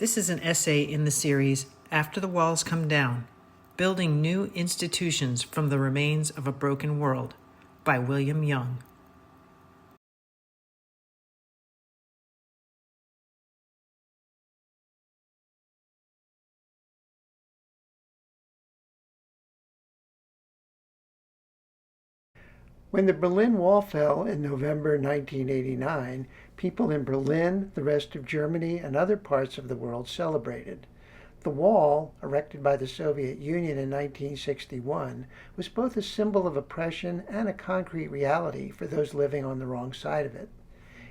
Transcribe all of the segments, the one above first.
This is an essay in the series After the Walls Come Down, Building New Institutions from the Remains of a Broken World by William Young. When the Berlin Wall fell in November 1989, people in Berlin, the rest of Germany, and other parts of the world celebrated. The wall, erected by the Soviet Union in 1961, was both a symbol of oppression and a concrete reality for those living on the wrong side of it.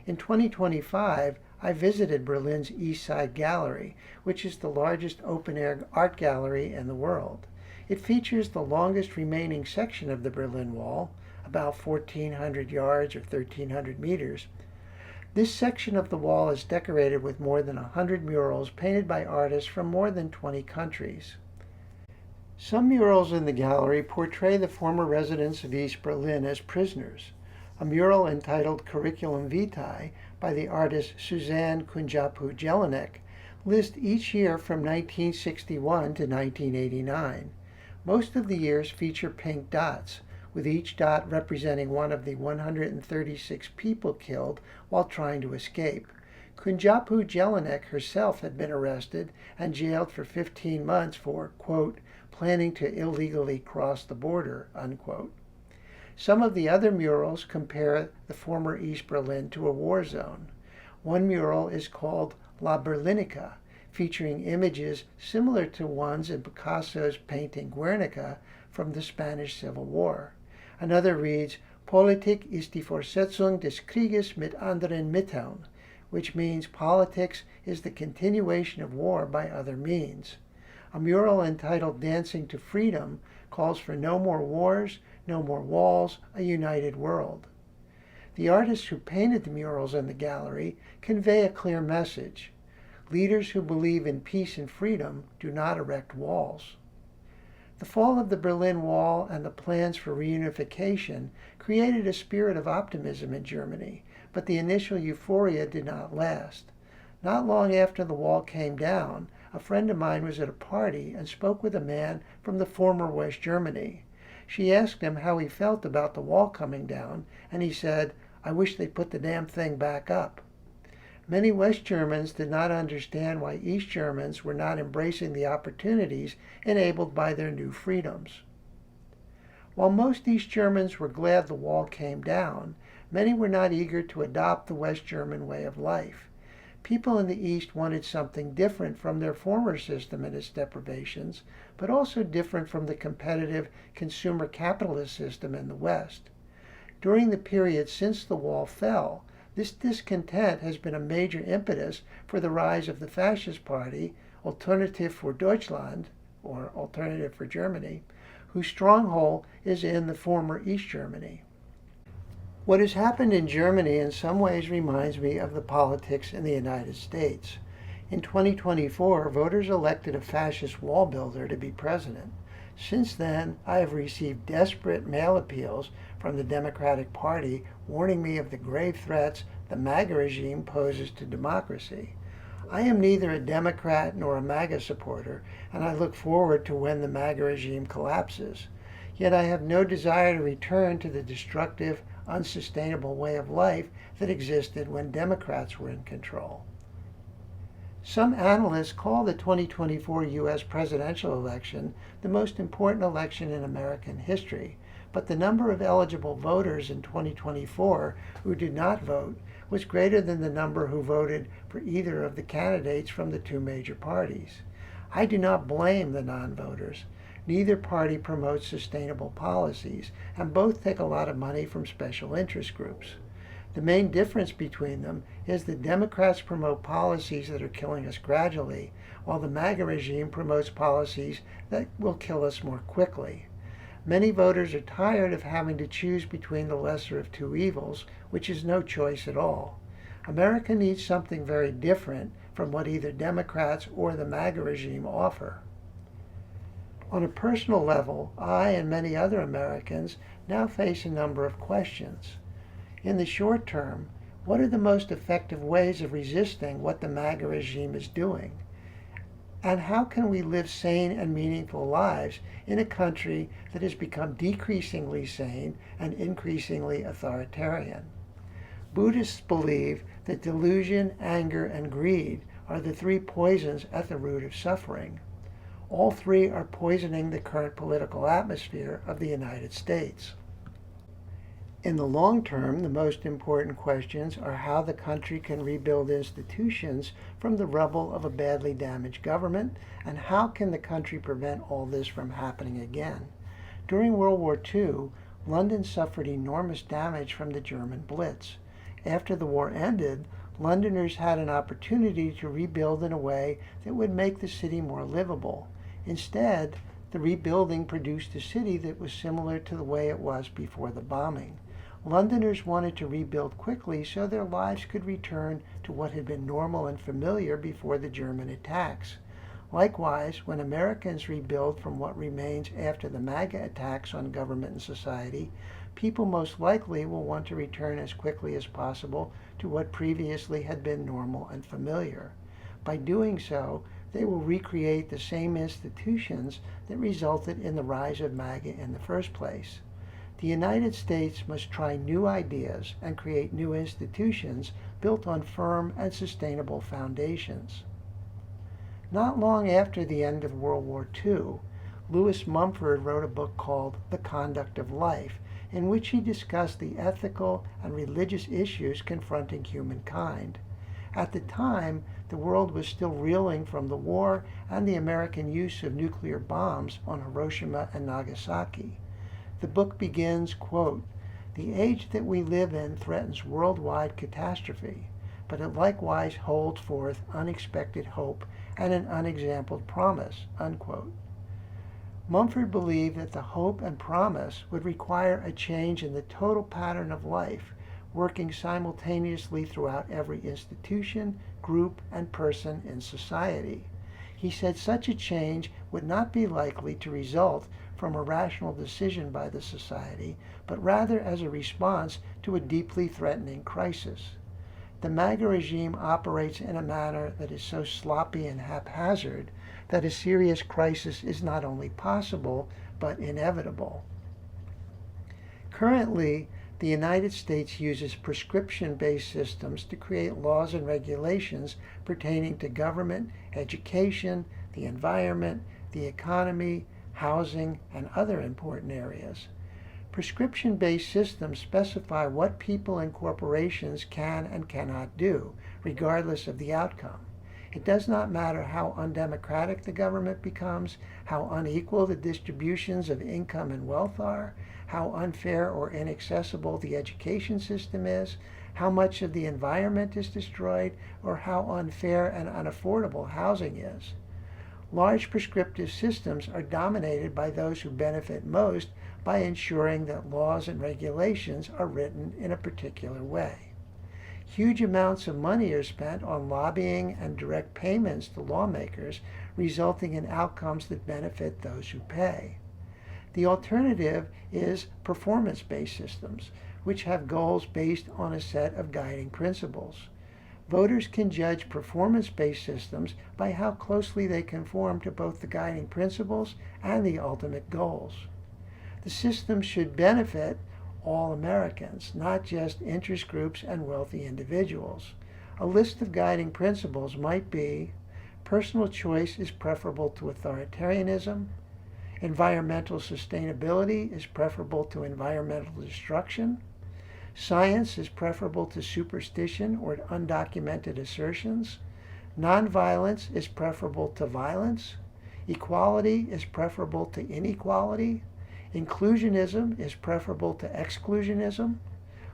In 2025, I visited Berlin's East Side Gallery, which is the largest open-air art gallery in the world. It features the longest remaining section of the Berlin Wall, about 1,400 yards or 1,300 meters. This section of the wall is decorated with more than 100 murals painted by artists from more than 20 countries. Some murals in the gallery portray the former residents of East Berlin as prisoners. A mural entitled Curriculum Vitae by the artist Suzanne Kunjapu-Jelinek lists each year from 1961 to 1989. Most of the years feature pink dots, with each dot representing one of the 136 people killed while trying to escape. Kunjapu-Jelinek herself had been arrested and jailed for 15 months for, quote, planning to illegally cross the border, unquote. Some of the other murals compare the former East Berlin to a war zone. One mural is called La Berlinica, featuring images similar to ones in Picasso's painting Guernica from the Spanish Civil War. Another reads, Politik ist die Fortsetzung des Krieges mit anderen Mitteln, which means politics is the continuation of war by other means. A mural entitled Dancing to Freedom calls for no more wars, no more walls, a united world. The artists who painted the murals in the gallery convey a clear message. Leaders who believe in peace and freedom do not erect walls. The fall of the Berlin Wall and the plans for reunification created a spirit of optimism in Germany, but the initial euphoria did not last. Not long after the wall came down, a friend of mine was at a party and spoke with a man from the former West Germany. She asked him how he felt about the wall coming down, and he said, "I wish they'd put the damn thing back up." Many West Germans did not understand why East Germans were not embracing the opportunities enabled by their new freedoms. While most East Germans were glad the wall came down, many were not eager to adopt the West German way of life. People in the East wanted something different from their former system and its deprivations, but also different from the competitive consumer capitalist system in the West. During the period since the wall fell, this discontent has been a major impetus for the rise of the fascist party, Alternative für Deutschland, or Alternative for Germany, whose stronghold is in the former East Germany. What has happened in Germany in some ways reminds me of the politics in the United States. In 2024, voters elected a fascist wall builder to be president. Since then, I have received desperate mail appeals from the Democratic Party warning me of the grave threats the MAGA regime poses to democracy. I am neither a Democrat nor a MAGA supporter, and I look forward to when the MAGA regime collapses. Yet I have no desire to return to the destructive, unsustainable way of life that existed when Democrats were in control. Some analysts call the 2024 U.S. presidential election the most important election in American history, but the number of eligible voters in 2024 who did not vote was greater than the number who voted for either of the candidates from the two major parties. I do not blame the non-voters. Neither party promotes sustainable policies, and both take a lot of money from special interest groups. The main difference between them is that Democrats promote policies that are killing us gradually, while the MAGA regime promotes policies that will kill us more quickly. Many voters are tired of having to choose between the lesser of two evils, which is no choice at all. America needs something very different from what either Democrats or the MAGA regime offer. On a personal level, I and many other Americans now face a number of questions. In the short term, what are the most effective ways of resisting what the MAGA regime is doing? And how can we live sane and meaningful lives in a country that has become decreasingly sane and increasingly authoritarian? Buddhists believe that delusion, anger, and greed are the three poisons at the root of suffering. All three are poisoning the current political atmosphere of the United States. In the long term, the most important questions are how the country can rebuild institutions from the rubble of a badly damaged government, and how can the country prevent all this from happening again. During World War II, London suffered enormous damage from the German Blitz. After the war ended, Londoners had an opportunity to rebuild in a way that would make the city more livable. Instead, the rebuilding produced a city that was similar to the way it was before the bombing. Londoners wanted to rebuild quickly so their lives could return to what had been normal and familiar before the German attacks. Likewise, when Americans rebuild from what remains after the MAGA attacks on government and society, people most likely will want to return as quickly as possible to what previously had been normal and familiar. By doing so, they will recreate the same institutions that resulted in the rise of MAGA in the first place. The United States must try new ideas and create new institutions built on firm and sustainable foundations. Not long after the end of World War II, Lewis Mumford wrote a book called The Conduct of Life, in which he discussed the ethical and religious issues confronting humankind. At the time, the world was still reeling from the war and the American use of nuclear bombs on Hiroshima and Nagasaki. The book begins, quote, "The age that we live in threatens worldwide catastrophe, but it likewise holds forth unexpected hope and an unexampled promise," unquote. Mumford believed that the hope and promise would require a change in the total pattern of life, working simultaneously throughout every institution, group, and person in society. He said such a change would not be likely to result from a rational decision by the society, but rather as a response to a deeply threatening crisis. The MAGA regime operates in a manner that is so sloppy and haphazard that a serious crisis is not only possible, but inevitable. Currently, the United States uses prescription-based systems to create laws and regulations pertaining to government, education, the environment, the economy, housing, and other important areas. Prescription-based systems specify what people and corporations can and cannot do, regardless of the outcome. It does not matter how undemocratic the government becomes, how unequal the distributions of income and wealth are, how unfair or inaccessible the education system is, how much of the environment is destroyed, or how unfair and unaffordable housing is. Large prescriptive systems are dominated by those who benefit most by ensuring that laws and regulations are written in a particular way. Huge amounts of money are spent on lobbying and direct payments to lawmakers, resulting in outcomes that benefit those who pay. The alternative is performance-based systems, which have goals based on a set of guiding principles. Voters can judge performance-based systems by how closely they conform to both the guiding principles and the ultimate goals. The system should benefit all Americans, not just interest groups and wealthy individuals. A list of guiding principles might be: personal choice is preferable to authoritarianism, environmental sustainability is preferable to environmental destruction, science is preferable to superstition or undocumented assertions, nonviolence is preferable to violence, equality is preferable to inequality, inclusionism is preferable to exclusionism,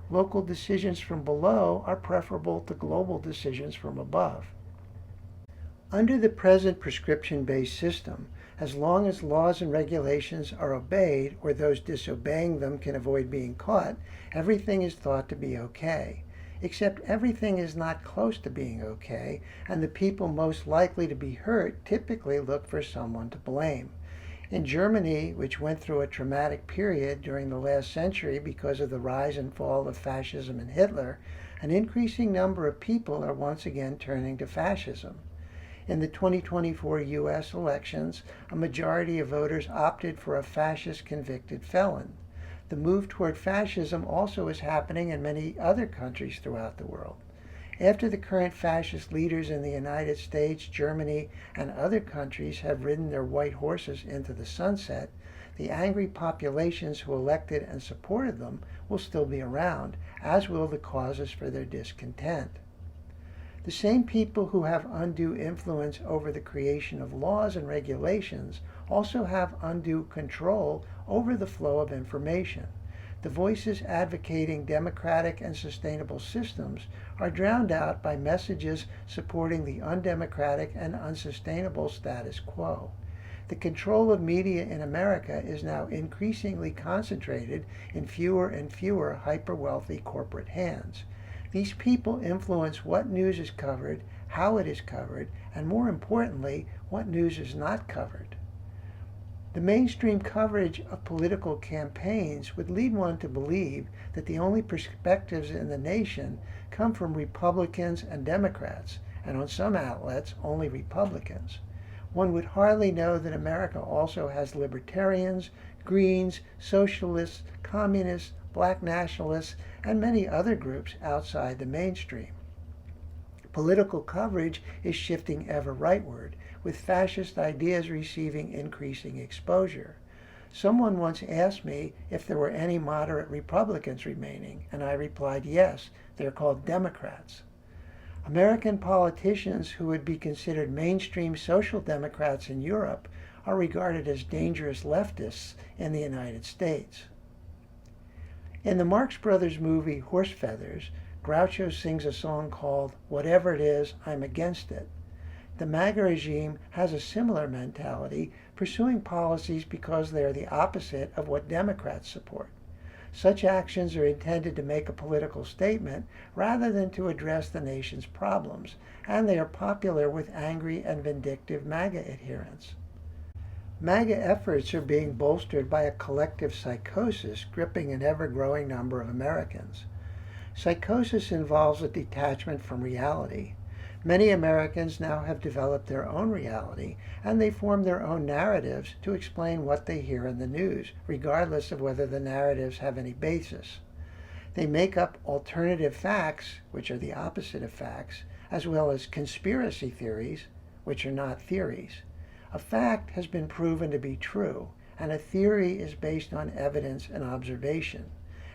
local decisions from below are preferable to global decisions from above. Under the present prescription-based system, as long as laws and regulations are obeyed, or those disobeying them can avoid being caught, everything is thought to be okay. Except everything is not close to being okay, and the people most likely to be hurt typically look for someone to blame. In Germany, which went through a traumatic period during the last century because of the rise and fall of fascism and Hitler, an increasing number of people are once again turning to fascism. In the 2024 U.S. elections, a majority of voters opted for a fascist convicted felon. The move toward fascism also is happening in many other countries throughout the world. After the current fascist leaders in the United States, Germany, and other countries have ridden their white horses into the sunset, the angry populations who elected and supported them will still be around, as will the causes for their discontent. The same people who have undue influence over the creation of laws and regulations also have undue control over the flow of information. The voices advocating democratic and sustainable systems are drowned out by messages supporting the undemocratic and unsustainable status quo. The control of media in America is now increasingly concentrated in fewer and fewer hyper-wealthy corporate hands. These people influence what news is covered, how it is covered, and more importantly, what news is not covered. The mainstream coverage of political campaigns would lead one to believe that the only perspectives in the nation come from Republicans and Democrats, and on some outlets, only Republicans. One would hardly know that America also has libertarians, Greens, socialists, communists, black nationalists, and many other groups outside the mainstream. Political coverage is shifting ever rightward, with fascist ideas receiving increasing exposure. Someone once asked me if there were any moderate Republicans remaining, and I replied, yes, they're called Democrats. American politicians who would be considered mainstream social democrats in Europe are regarded as dangerous leftists in the United States. In the Marx Brothers movie Horse Feathers, Groucho sings a song called "Whatever It Is, I'm Against It." The MAGA regime has a similar mentality, pursuing policies because they are the opposite of what Democrats support. Such actions are intended to make a political statement rather than to address the nation's problems, and they are popular with angry and vindictive MAGA adherents. MAGA efforts are being bolstered by a collective psychosis gripping an ever-growing number of Americans. Psychosis involves a detachment from reality. Many Americans now have developed their own reality, and they form their own narratives to explain what they hear in the news, regardless of whether the narratives have any basis. They make up alternative facts, which are the opposite of facts, as well as conspiracy theories, which are not theories. A fact has been proven to be true, and a theory is based on evidence and observation.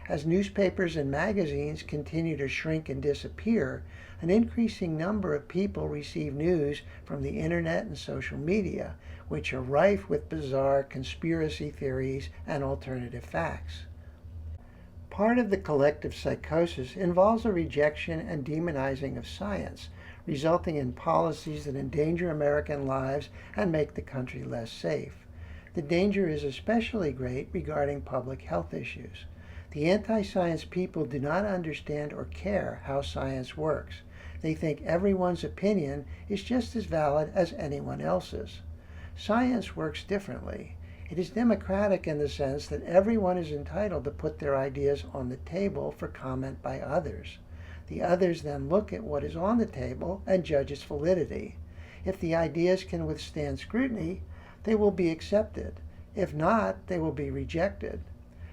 As newspapers and magazines continue to shrink and disappear, an increasing number of people receive news from the internet and social media, which are rife with bizarre conspiracy theories and alternative facts. Part of the collective psychosis involves a rejection and demonizing of science, resulting in policies that endanger American lives and make the country less safe. The danger is especially great regarding public health issues. The anti-science people do not understand or care how science works. They think everyone's opinion is just as valid as anyone else's. Science works differently. It is democratic in the sense that everyone is entitled to put their ideas on the table for comment by others. The others then look at what is on the table and judge its validity. If the ideas can withstand scrutiny, they will be accepted. If not, they will be rejected.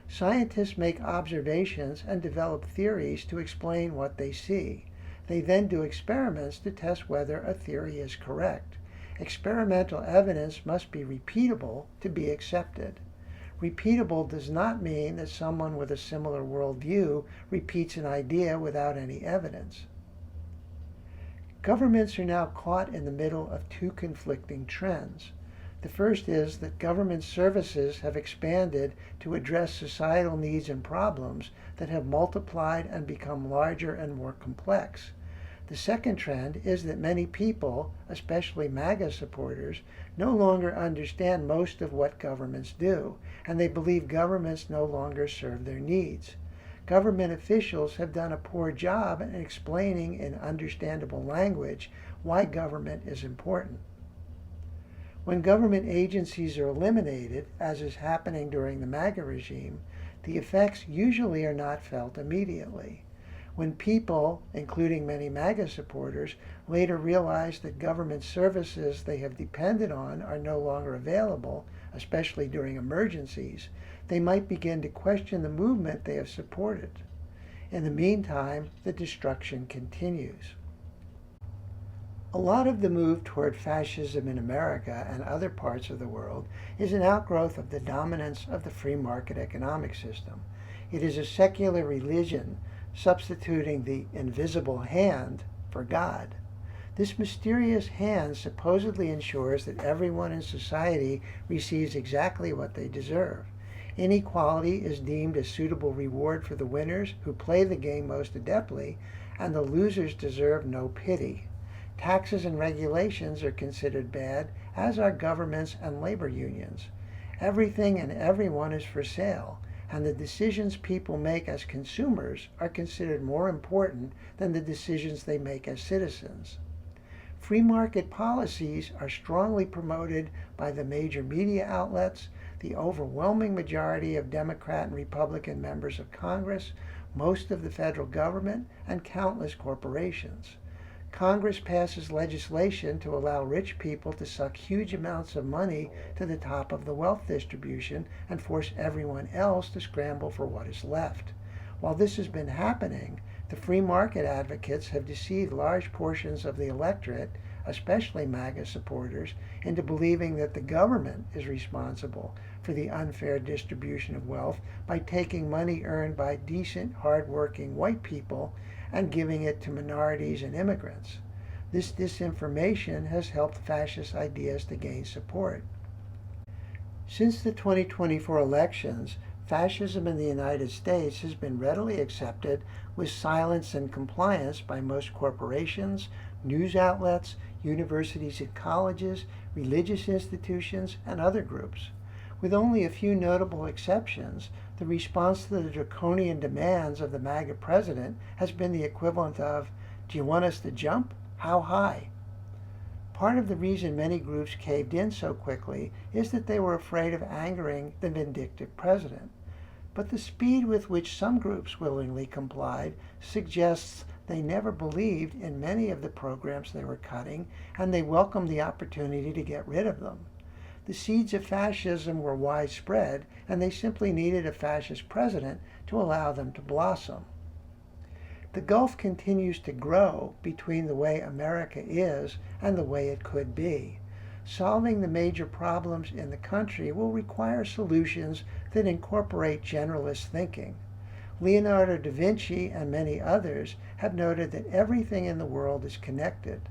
Scientists make observations and develop theories to explain what they see. They then do experiments to test whether a theory is correct. Experimental evidence must be repeatable to be accepted. Repeatable does not mean that someone with a similar worldview repeats an idea without any evidence. Governments are now caught in the middle of two conflicting trends. The first is that government services have expanded to address societal needs and problems that have multiplied and become larger and more complex. The second trend is that many people, especially MAGA supporters, no longer understand most of what governments do, and they believe governments no longer serve their needs. Government officials have done a poor job in explaining in understandable language why government is important. When government agencies are eliminated, as is happening during the MAGA regime, the effects usually are not felt immediately. When people, including many MAGA supporters, later realize that government services they have depended on are no longer available, especially during emergencies, they might begin to question the movement they have supported. In the meantime, the destruction continues. A lot of the move toward fascism in America and other parts of the world is an outgrowth of the dominance of the free market economic system. It is a secular religion substituting the invisible hand for God. This mysterious hand supposedly ensures that everyone in society receives exactly what they deserve. Inequality is deemed a suitable reward for the winners who play the game most adeptly, and the losers deserve no pity. Taxes and regulations are considered bad, as are governments and labor unions. Everything and everyone is for sale, and the decisions people make as consumers are considered more important than the decisions they make as citizens. Free market policies are strongly promoted by the major media outlets, the overwhelming majority of Democrat and Republican members of Congress, most of the federal government, and countless corporations. Congress passes legislation to allow rich people to suck huge amounts of money to the top of the wealth distribution and force everyone else to scramble for what is left. While this has been happening, the free market advocates have deceived large portions of the electorate, especially MAGA supporters, into believing that the government is responsible for the unfair distribution of wealth by taking money earned by decent, hard-working white people and giving it to minorities and immigrants. This disinformation has helped fascist ideas to gain support. Since the 2024 elections, fascism in the United States has been readily accepted with silence and compliance by most corporations, news outlets, universities and colleges, religious institutions, and other groups. With only a few notable exceptions, the response to the draconian demands of the MAGA president has been the equivalent of, "Do you want us to jump? How high?" Part of the reason many groups caved in so quickly is that they were afraid of angering the vindictive president. But the speed with which some groups willingly complied suggests they never believed in many of the programs they were cutting, and they welcomed the opportunity to get rid of them. The seeds of fascism were widespread, and they simply needed a fascist president to allow them to blossom. The gulf continues to grow between the way America is and the way it could be. Solving the major problems in the country will require solutions that incorporate generalist thinking. Leonardo da Vinci and many others have noted that everything in the world is connected.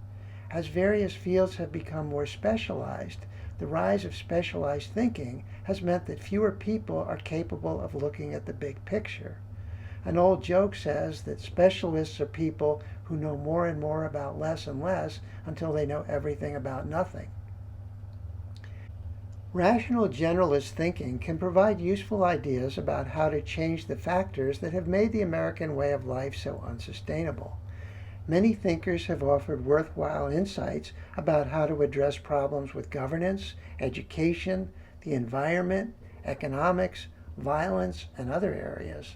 As various fields have become more specialized, the rise of specialized thinking has meant that fewer people are capable of looking at the big picture. An old joke says that specialists are people who know more and more about less and less until they know everything about nothing. Rational generalist thinking can provide useful ideas about how to change the factors that have made the American way of life so unsustainable. Many thinkers have offered worthwhile insights about how to address problems with governance, education, the environment, economics, violence, and other areas.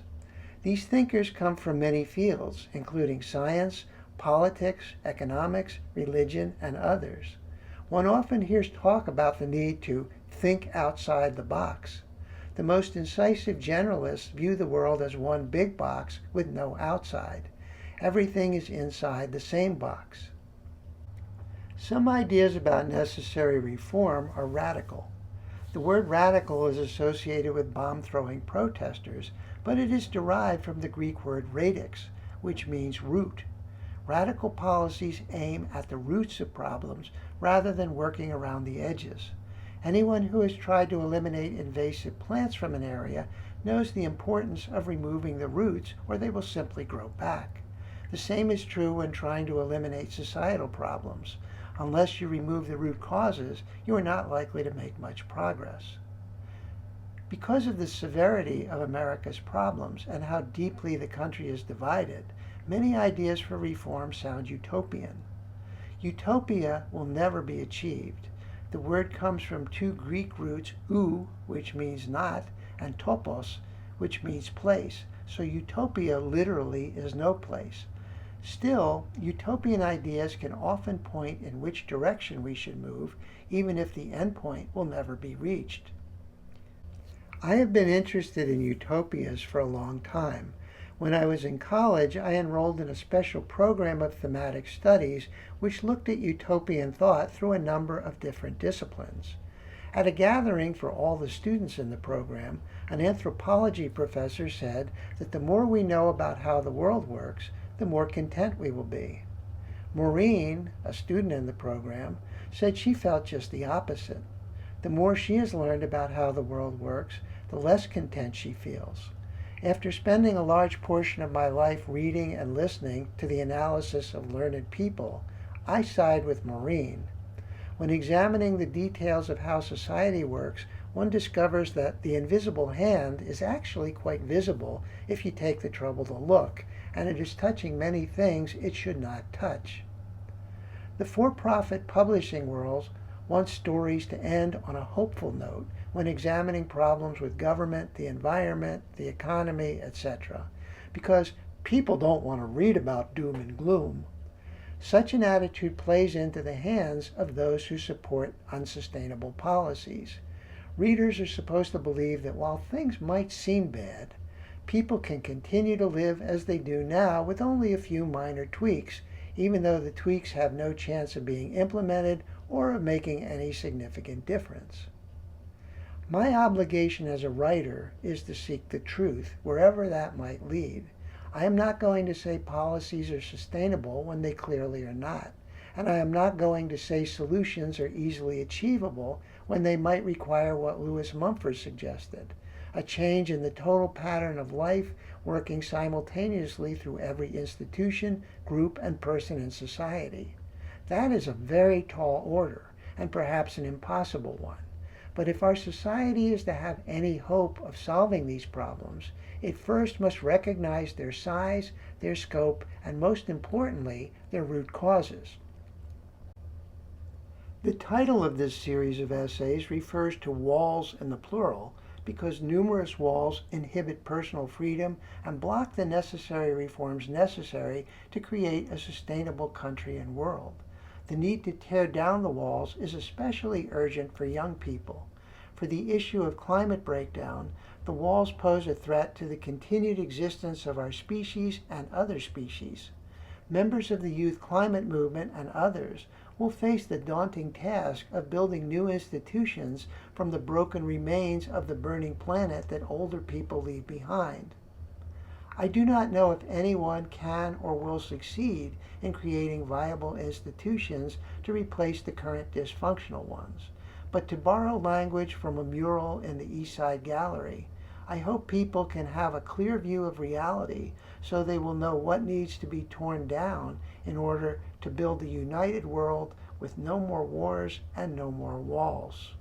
These thinkers come from many fields, including science, politics, economics, religion, and others. One often hears talk about the need to think outside the box. The most incisive generalists view the world as one big box with no outside. Everything is inside the same box. Some ideas about necessary reform are radical. The word radical is associated with bomb-throwing protesters, but it is derived from the Greek word radix, which means root. Radical policies aim at the roots of problems rather than working around the edges. Anyone who has tried to eliminate invasive plants from an area knows the importance of removing the roots, or they will simply grow back. The same is true when trying to eliminate societal problems. Unless you remove the root causes, you are not likely to make much progress. Because of the severity of America's problems and how deeply the country is divided, many ideas for reform sound utopian. Utopia will never be achieved. The word comes from two Greek roots, ou, which means not, and topos, which means place, so utopia literally is no place. Still, utopian ideas can often point in which direction we should move, even if the endpoint will never be reached. I have been interested in utopias for a long time. When I was in college, I enrolled in a special program of thematic studies which looked at utopian thought through a number of different disciplines. At a gathering for all the students in the program, an anthropology professor said that the more we know about how the world works, the more content we will be. Maureen, a student in the program, said she felt just the opposite. The more she has learned about how the world works, the less content she feels. After spending a large portion of my life reading and listening to the analysis of learned people, I side with Maureen. When examining the details of how society works, one discovers that the invisible hand is actually quite visible if you take the trouble to look, and it is touching many things it should not touch. The for-profit publishing world wants stories to end on a hopeful note when examining problems with government, the environment, the economy, etc., because people don't want to read about doom and gloom. Such an attitude plays into the hands of those who support unsustainable policies. Readers are supposed to believe that while things might seem bad, people can continue to live as they do now with only a few minor tweaks, even though the tweaks have no chance of being implemented or of making any significant difference. My obligation as a writer is to seek the truth, wherever that might lead. I am not going to say policies are sustainable when they clearly are not, and I am not going to say solutions are easily achievable when they might require what Lewis Mumford suggested, a change in the total pattern of life working simultaneously through every institution, group, and person in society. That is a very tall order, and perhaps an impossible one. But if our society is to have any hope of solving these problems, it first must recognize their size, their scope, and most importantly, their root causes. The title of this series of essays refers to walls in the plural because numerous walls inhibit personal freedom and block the necessary reforms necessary to create a sustainable country and world. The need to tear down the walls is especially urgent for young people. For the issue of climate breakdown, the walls pose a threat to the continued existence of our species and other species. Members of the youth climate movement and others will face the daunting task of building new institutions from the broken remains of the burning planet that older people leave behind. I do not know if anyone can or will succeed in creating viable institutions to replace the current dysfunctional ones. But to borrow language from a mural in the East Side Gallery, I hope people can have a clear view of reality so they will know what needs to be torn down in order to build a united world with no more wars and no more walls.